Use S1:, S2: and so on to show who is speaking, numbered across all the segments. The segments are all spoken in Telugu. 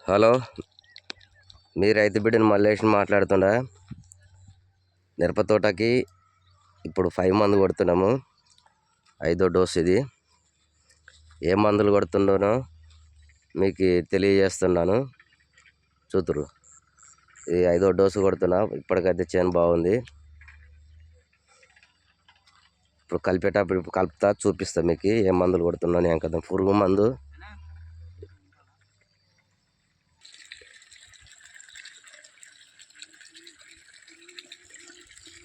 S1: హలో, మీ రైతు బిడ్డను మల్లేష్ మాట్లాడుతుండా. మిరప తోటకి ఇప్పుడు 5 మందు కొడుతున్నాము. 5వ డోస్ ఇది. ఏ మందులు కొడుతుండోనో మీకు తెలియజేస్తున్నాను, చూతురు. ఇది 5వ డోసు కొడుతున్నా. ఇప్పటికైతే చేను బాగుంది. ఇప్పుడు కలిపేటప్పుడు కలుపుతా చూపిస్తా మీకు ఏ మందులు కొడుతున్నాను. ఏం కదా పురుగు మందు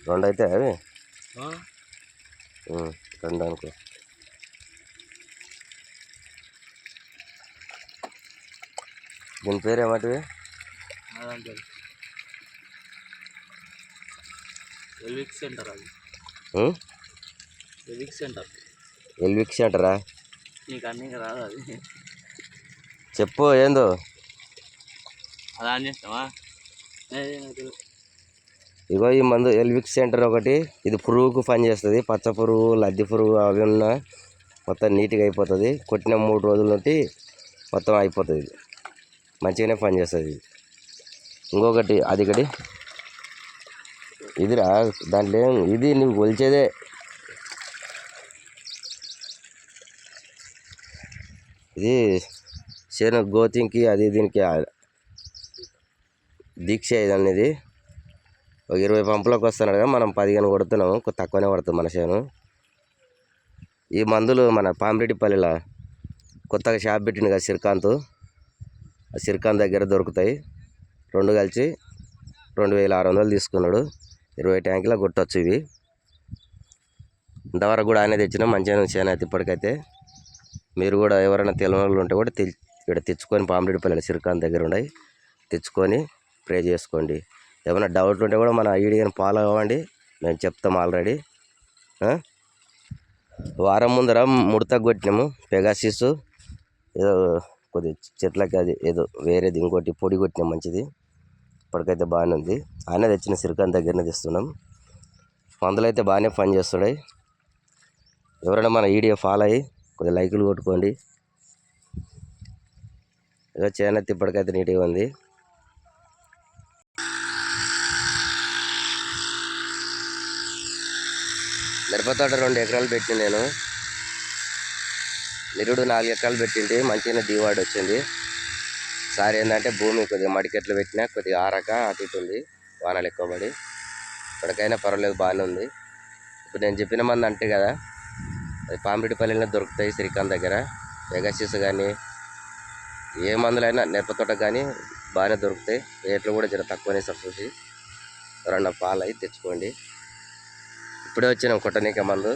S1: రెండు అయితే అవి రెండు అనుకో. దీని పేరు ఏమంటివి?
S2: ఎల్విక్స్ సెంటర్. అది ఎల్విక్స్ సెంటర్.
S1: ఎల్విక్స్ సెంటరా?
S2: నీకు అన్నీ రాదు అది.
S1: చెప్పు ఏందో.
S2: అది ఆన్ చేస్తావా?
S1: ఇగో ఈ మందు ఎల్విక్స్ సెంటర్ ఒకటి. ఇది పురుగుకు పని చేస్తుంది. పచ్చ పురుగు, లద్ది పురుగు అవి ఉన్నా మొత్తం నీట్గా అయిపోతుంది. కొట్టిన 3 రోజుల నుండి మొత్తం అయిపోతుంది. ఇది మంచిగానే పని చేస్తుంది. ఇంకొకటి అదిగడి ఇదిరా, దాంట్లో ఇది నువ్వు కొలిచేదే. ఇది చేను గోతింగ్కి అది దీనికి దీక్ష అనేది. ఒక 20 పంపులకు వస్తున్నాడు కదా, మనం 15 కొడుతున్నాము. తక్కువనే పడుతుంది మన చేను. ఈ మందులు మన పామిరెడ్డిపల్లిలో కొత్తగా షాప్ పెట్టింది కదా శ్రీకాంత్, ఆ శ్రీకాంత్ దగ్గర దొరుకుతాయి. 2 కలిసి 2600 తీసుకున్నాడు. 20 ట్యాంకులో కొట్టవచ్చు. ఇవి ఇంతవరకు కూడా ఆయన తెచ్చినా మంచిగా చేను అయితే. ఇప్పటికైతే మీరు కూడా ఎవరైనా తెలియని వాళ్ళు ఉంటే కూడా ఇక్కడ తెచ్చుకొని పామిరెడ్డిపల్లి శ్రీకాంత్ దగ్గర ఉన్నాయి, తెచ్చుకొని స్ప్రే చేసుకోండి. ఏమైనా డౌట్ ఉంటే కూడా మన వీడియోని ఫాలో అవ్వండి, మేము చెప్తాం ఆల్రెడీ. వారం ముందర ముడత కొట్టినాము పెగాసిస్, ఏదో కొద్ది చెట్లకి అది ఏదో వేరేది ఇంకోటి పొడి కొట్టినాం మంచిది. ఇప్పటికైతే బాగానే ఉంది. ఆయన తెచ్చిన శ్రీకాంత్ దగ్గరనే తెస్తున్నాం. మందులు అయితే బాగానే పని చేస్తున్నాయి. ఎవరైనా మన వీడియో ఫాలో అయ్యి కొద్దిగా లైకులు కొట్టుకోండి. ఏదో చేనైతే ఇప్పటికైతే నీట్గా ఉంది. మిరపతోట 2 ఎకరాలు పెట్టింది నేను. నిరుడు 4 ఎకరాలు పెట్టింది. మంచిగానే దిగుబడి వచ్చింది. సారి ఏంటంటే భూమి కొద్దిగా మడికెట్లు పెట్టినా కొద్దిగా ఆరక అటు ఇటు ఉంది, వానలు ఎక్కువ పడి. ఇప్పటికైనా పర్వాలేదు, బాగానే ఉంది. ఇప్పుడు నేను చెప్పిన మంది అంటే కదా, అది పామిరెడ్డిపల్లిలో దొరుకుతాయి. శ్రీకాంత్ దగ్గర పెగాసిస్ కానీ ఏ మందులైనా మిరపతోట కానీ బాగానే దొరుకుతాయి. రేట్లు కూడా జర తక్కువనే చూసి ఎవరన్నా పాలు అయి తెచ్చుకోండి. ఇప్పుడే వచ్చినాం కొట్టనీక మందు.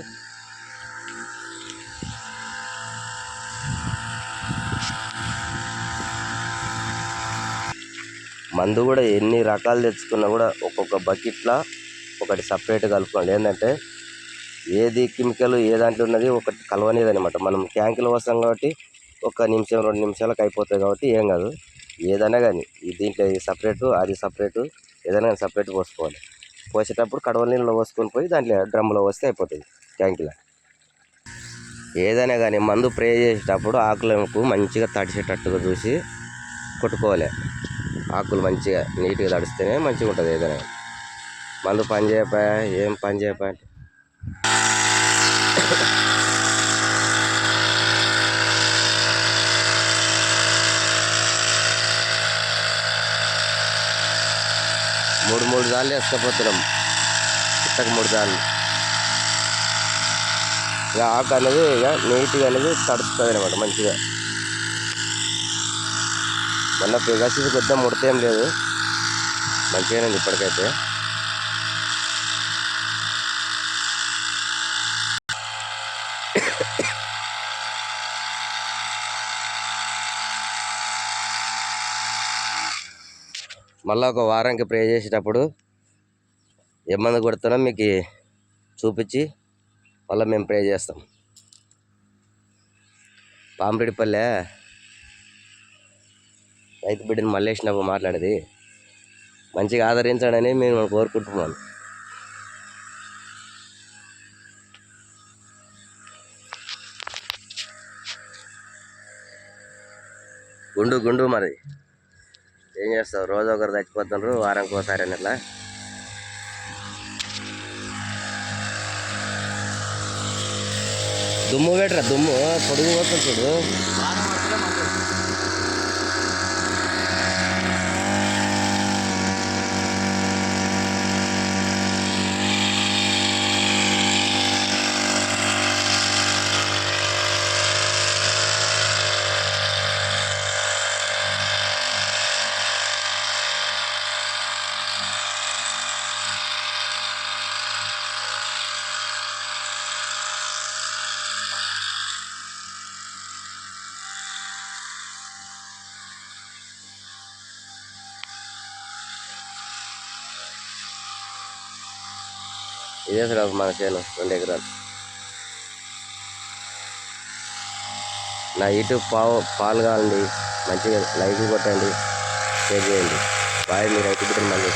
S1: మందు కూడా ఎన్ని రకాలు తెచ్చుకున్నా కూడా ఒక్కొక్క బకెట్లో ఒకటి సపరేట్ కలుపుకోండి. ఏంటంటే ఏది కెమికల్ ఏ దాంట్లో ఉన్నది ఒకటి కలవనేది అనమాట. మనం ట్యాంకులు వస్తాం కాబట్టి 1 నిమిషం 2 నిమిషాలకు అయిపోతుంది కాబట్టి ఏం కాదు. ఏదైనా కానీ దీంట్లో ఇది సపరేటు అది సపరేటు, ఏదైనా కానీ సపరేట్ పోసుకోవాలి. పోసేటప్పుడు కడవల నీళ్ళలో పోసుకొని పోయి దాంట్లో డ్రమ్ములో వస్తే అయిపోతుంది ట్యాంకులో. ఏదైనా కానీ మందు స్ప్రే చేసేటప్పుడు ఆకులకు మంచిగా తడిసేటట్టుగా చూసి కొట్టుకోవాలి. ఆకులు మంచిగా నీట్గా తడిస్తేనే మంచిగా ఉంటుంది. ఏదైనా మందు పని చేయకపోయా ఏం పని చేయకపోయా మూడు సార్లు వేసుకపోతున్నాం. ఇట్టకు 3 సార్లు. ఇక ఆకు అనేది ఇక నీట్గా అనేది తడుస్తుంది అనమాట మంచిగా. మొన్న పెగాసిస్ కొద్దిగా ముడత ఏం లేదు, మంచిగానే ఉంది ఇప్పటికైతే. మళ్ళీ ఒక వారానికి స్ప్రే చేసేటప్పుడు ఏ మందు కొడుతున్నాం మీకు చూపించి మళ్ళీ మేము స్ప్రే చేస్తాం. పామిరెడ్డిపల్లె రైతు బిడ్డను మల్లేష్ మాట్లాడేది. మంచిగా ఆదరించాడని మేము కోరుకుంటున్నాం. గుండు మరి. ఏం చేస్తావు, రోజు ఒకరు చచ్చిపోతున్నారు, వారానికి ఒకసారి అని అట్లా. దుమ్ము పెట్టరా, దుమ్ము పొడుగు పోతుంది చూడు.
S2: వారం వస్తే మంచిగా
S1: ఇదే అసలు మన చేను 2 ఎకరాలు. నా యూట్యూబ్ పాలు కావాలండి, మంచిగా లైక్ కొట్టండి, షేర్ చేయండి. బాయ్, మీరు రైతు బిడ్డలు మళ్ళీ.